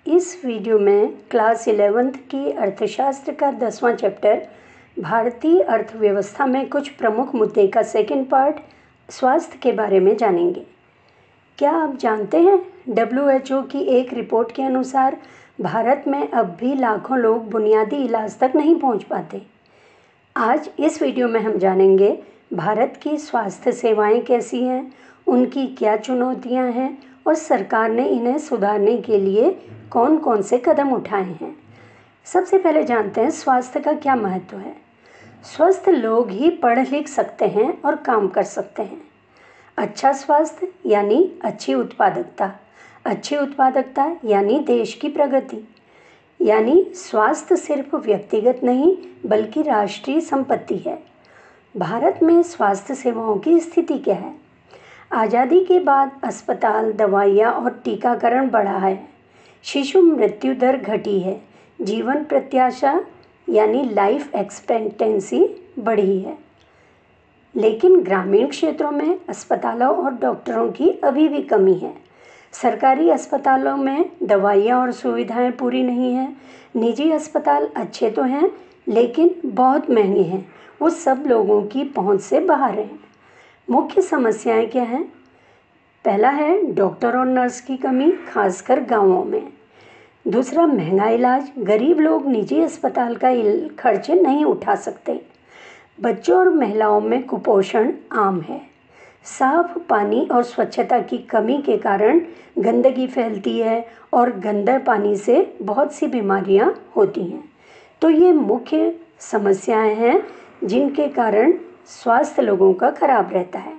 इस वीडियो में class 11th की अर्थशास्त्र का 10वां चैप्टर भारतीय अर्थव्यवस्था में कुछ प्रमुख मुद्दे का सेकंड पार्ट स्वास्थ्य के बारे में जानेंगे। क्या आप जानते हैं WHO की एक रिपोर्ट के अनुसार भारत में अब भी लाखों लोग बुनियादी इलाज तक नहीं पहुंच पाते। आज इस वीडियो में हम जानेंगे भारत की स्वास्थ्य सेवाएं कैसी हैं, उनकी क्या चुनौतियां हैं और सरकार ने इन्हें सुधारने के लिए कौन कौन से कदम उठाए हैं। सबसे पहले जानते हैं स्वास्थ्य का क्या महत्व है। स्वस्थ लोग ही पढ़ लिख सकते हैं और काम कर सकते हैं। अच्छा स्वास्थ्य यानी अच्छी उत्पादकता, अच्छी उत्पादकता यानी देश की प्रगति। यानी स्वास्थ्य सिर्फ व्यक्तिगत नहीं बल्कि राष्ट्रीय संपत्ति है। भारत में स्वास्थ्य सेवाओं की स्थिति क्या है? आज़ादी के बाद अस्पताल, दवाइयाँ और टीकाकरण बढ़ा है। शिशु मृत्यु दर घटी है। जीवन प्रत्याशा यानी लाइफ एक्सपेक्टेंसी बढ़ी है। लेकिन ग्रामीण क्षेत्रों में अस्पतालों और डॉक्टरों की अभी भी कमी है। सरकारी अस्पतालों में दवाइयाँ और सुविधाएं पूरी नहीं हैं। निजी अस्पताल अच्छे तो हैं लेकिन बहुत महंगे हैं, वो सब लोगों की पहुंच से बाहर हैं। मुख्य समस्याएं क्या हैं? पहला है डॉक्टर और नर्स की कमी, खासकर गांवों में। दूसरा, महंगा इलाज, गरीब लोग निजी अस्पताल का खर्च नहीं उठा सकते। बच्चों और महिलाओं में कुपोषण आम है। साफ पानी और स्वच्छता की कमी के कारण गंदगी फैलती है और गंदे पानी से बहुत सी बीमारियां होती हैं। तो ये मुख्य समस्याएं हैं जिनके कारण स्वास्थ्य लोगों का खराब रहता है।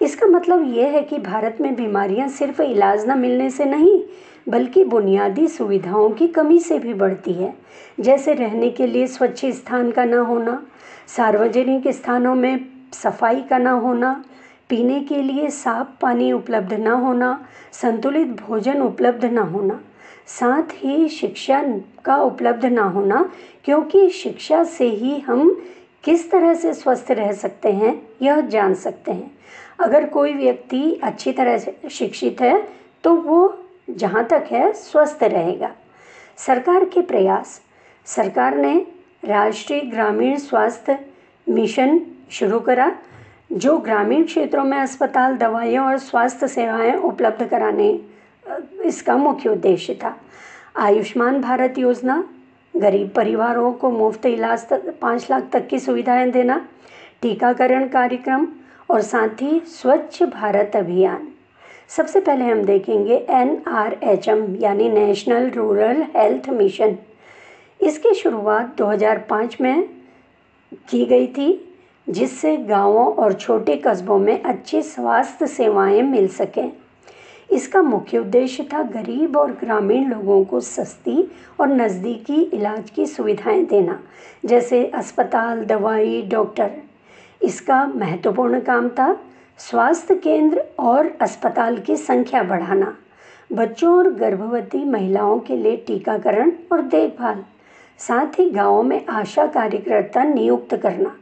इसका मतलब ये है कि भारत में बीमारियां सिर्फ इलाज न मिलने से नहीं बल्कि बुनियादी सुविधाओं की कमी से भी बढ़ती है। जैसे रहने के लिए स्वच्छ स्थान का न होना, सार्वजनिक स्थानों में सफाई का न होना, पीने के लिए साफ पानी उपलब्ध न होना, संतुलित भोजन उपलब्ध न होना, साथ ही शिक्षा का उपलब्ध न होना, क्योंकि शिक्षा से ही हम किस तरह से स्वस्थ रह सकते हैं यह जान सकते हैं। अगर कोई व्यक्ति अच्छी तरह से शिक्षित है तो वो जहाँ तक है स्वस्थ रहेगा। सरकार के प्रयास। सरकार ने राष्ट्रीय ग्रामीण स्वास्थ्य मिशन शुरू करा जो ग्रामीण क्षेत्रों में अस्पताल, दवाइयाँ और स्वास्थ्य सेवाएं उपलब्ध कराने इसका मुख्य उद्देश्य था। आयुष्मान भारत योजना, गरीब परिवारों को मुफ्त इलाज तक 5 लाख तक की सुविधाएं देना, टीकाकरण कार्यक्रम और साथ ही स्वच्छ भारत अभियान। सबसे पहले हम देखेंगे NRHM यानी नेशनल रूरल हेल्थ मिशन। इसकी शुरुआत 2005 में की गई थी जिससे गांवों और छोटे कस्बों में अच्छी स्वास्थ्य सेवाएं मिल सकें। इसका मुख्य उद्देश्य था गरीब और ग्रामीण लोगों को सस्ती और नज़दीकी इलाज की सुविधाएं देना, जैसे अस्पताल, दवाई, डॉक्टर। इसका महत्वपूर्ण काम था स्वास्थ्य केंद्र और अस्पताल की संख्या बढ़ाना, बच्चों और गर्भवती महिलाओं के लिए टीकाकरण और देखभाल, साथ ही गाँवों में आशा कार्यकर्ता नियुक्त करना।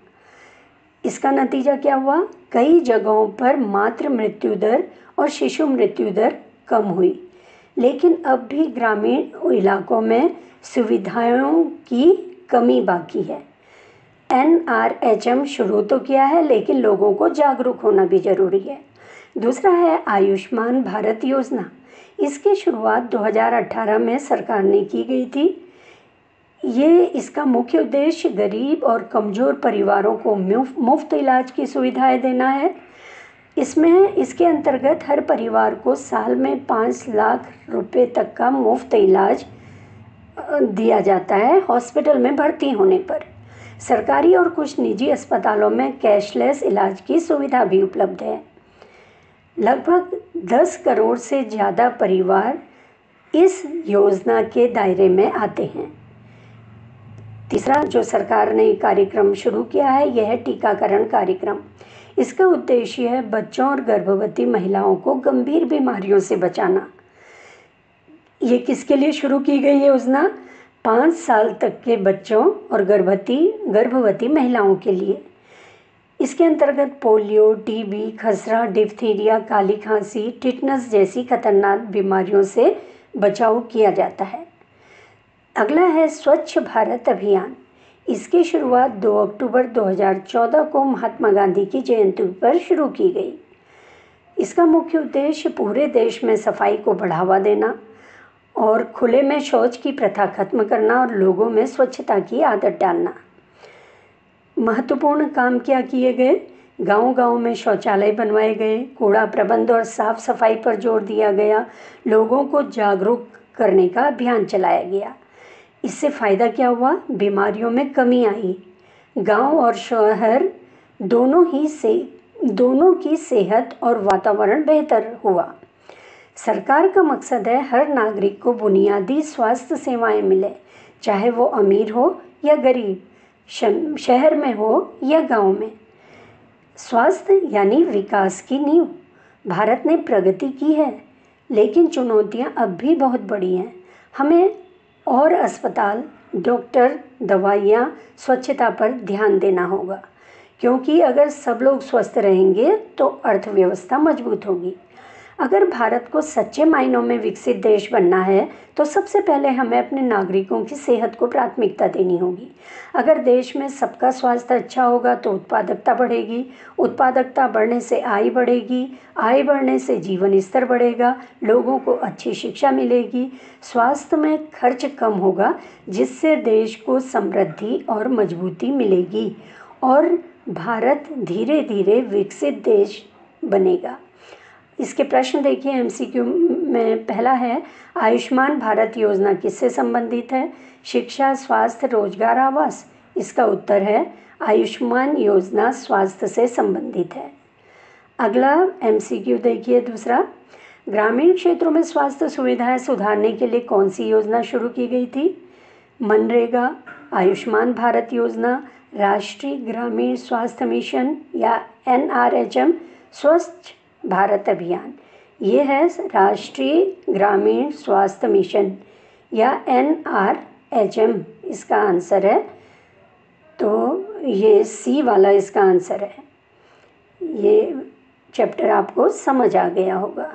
इसका नतीजा क्या हुआ? कई जगहों पर मातृ मृत्यु दर और शिशु मृत्यु दर कम हुई, लेकिन अब भी ग्रामीण इलाकों में सुविधाओं की कमी बाकी है। NRHM शुरू तो किया है लेकिन लोगों को जागरूक होना भी जरूरी है। दूसरा है आयुष्मान भारत योजना। इसकी शुरुआत 2018 में सरकार ने की गई थी। इसका मुख्य उद्देश्य गरीब और कमज़ोर परिवारों को मुफ्त इलाज की सुविधाएं देना है। इसके अंतर्गत हर परिवार को साल में 5 लाख रुपए तक का मुफ्त इलाज दिया जाता है हॉस्पिटल में भर्ती होने पर। सरकारी और कुछ निजी अस्पतालों में कैशलेस इलाज की सुविधा भी उपलब्ध है। लगभग 10 करोड़ से ज़्यादा परिवार इस योजना के दायरे में आते हैं। तीसरा जो सरकार ने कार्यक्रम शुरू किया है यह है टीकाकरण कार्यक्रम। इसका उद्देश्य है बच्चों और गर्भवती महिलाओं को गंभीर बीमारियों से बचाना। ये किसके लिए शुरू की गई योजना? 5 साल तक के बच्चों और गर्भवती महिलाओं के लिए। इसके अंतर्गत पोलियो, टीबी, खसरा, डिप्थीरिया, काली खांसी, टिटनस जैसी खतरनाक बीमारियों से बचाव किया जाता है। अगला है स्वच्छ भारत अभियान। इसकी शुरुआत 2 अक्टूबर 2014 को महात्मा गांधी की जयंती पर शुरू की गई। इसका मुख्य उद्देश्य पूरे देश में सफाई को बढ़ावा देना और खुले में शौच की प्रथा खत्म करना और लोगों में स्वच्छता की आदत डालना। महत्वपूर्ण काम क्या किए गए? गांव-गांव में शौचालय बनवाए गए, कूड़ा प्रबंध और साफ सफाई पर जोर दिया गया, लोगों को जागरूक करने का अभियान चलाया गया। इससे फ़ायदा क्या हुआ? बीमारियों में कमी आई। गांव और शहर दोनों की सेहत और वातावरण बेहतर हुआ। सरकार का मकसद है हर नागरिक को बुनियादी स्वास्थ्य सेवाएं मिले, चाहे वो अमीर हो या गरीब, शहर में हो या गांव में। स्वास्थ्य यानी विकास की नींव। भारत ने प्रगति की है, लेकिन चुनौतियां अब भी बहुत बड़ी हैं। हमें और अस्पताल, डॉक्टर, दवाइयाँ, स्वच्छता पर ध्यान देना होगा, क्योंकि अगर सब लोग स्वस्थ रहेंगे तो अर्थव्यवस्था मजबूत होगी। अगर भारत को सच्चे मायनों में विकसित देश बनना है तो सबसे पहले हमें अपने नागरिकों की सेहत को प्राथमिकता देनी होगी। अगर देश में सबका स्वास्थ्य अच्छा होगा तो उत्पादकता बढ़ेगी, उत्पादकता बढ़ने से आय बढ़ेगी, आय बढ़ने से जीवन स्तर बढ़ेगा, लोगों को अच्छी शिक्षा मिलेगी, स्वास्थ्य में खर्च कम होगा, जिससे देश को समृद्धि और मजबूती मिलेगी और भारत धीरे धीरे विकसित देश बनेगा। इसके प्रश्न देखिए एमसीक्यू में। पहला है, आयुष्मान भारत योजना किससे संबंधित है? शिक्षा, स्वास्थ्य, रोजगार, आवास। इसका उत्तर है आयुष्मान योजना स्वास्थ्य से संबंधित है। अगला एमसीक्यू देखिए दूसरा, ग्रामीण क्षेत्रों में स्वास्थ्य सुविधाएं सुधारने के लिए कौन सी योजना शुरू की गई थी? मनरेगा, आयुष्मान भारत योजना, राष्ट्रीय ग्रामीण स्वास्थ्य मिशन या NRHM, स्वच्छ भारत अभियान। ये है राष्ट्रीय ग्रामीण स्वास्थ्य मिशन या NRHM इसका आंसर है। तो ये सी वाला इसका आंसर है। ये चैप्टर आपको समझ आ गया होगा।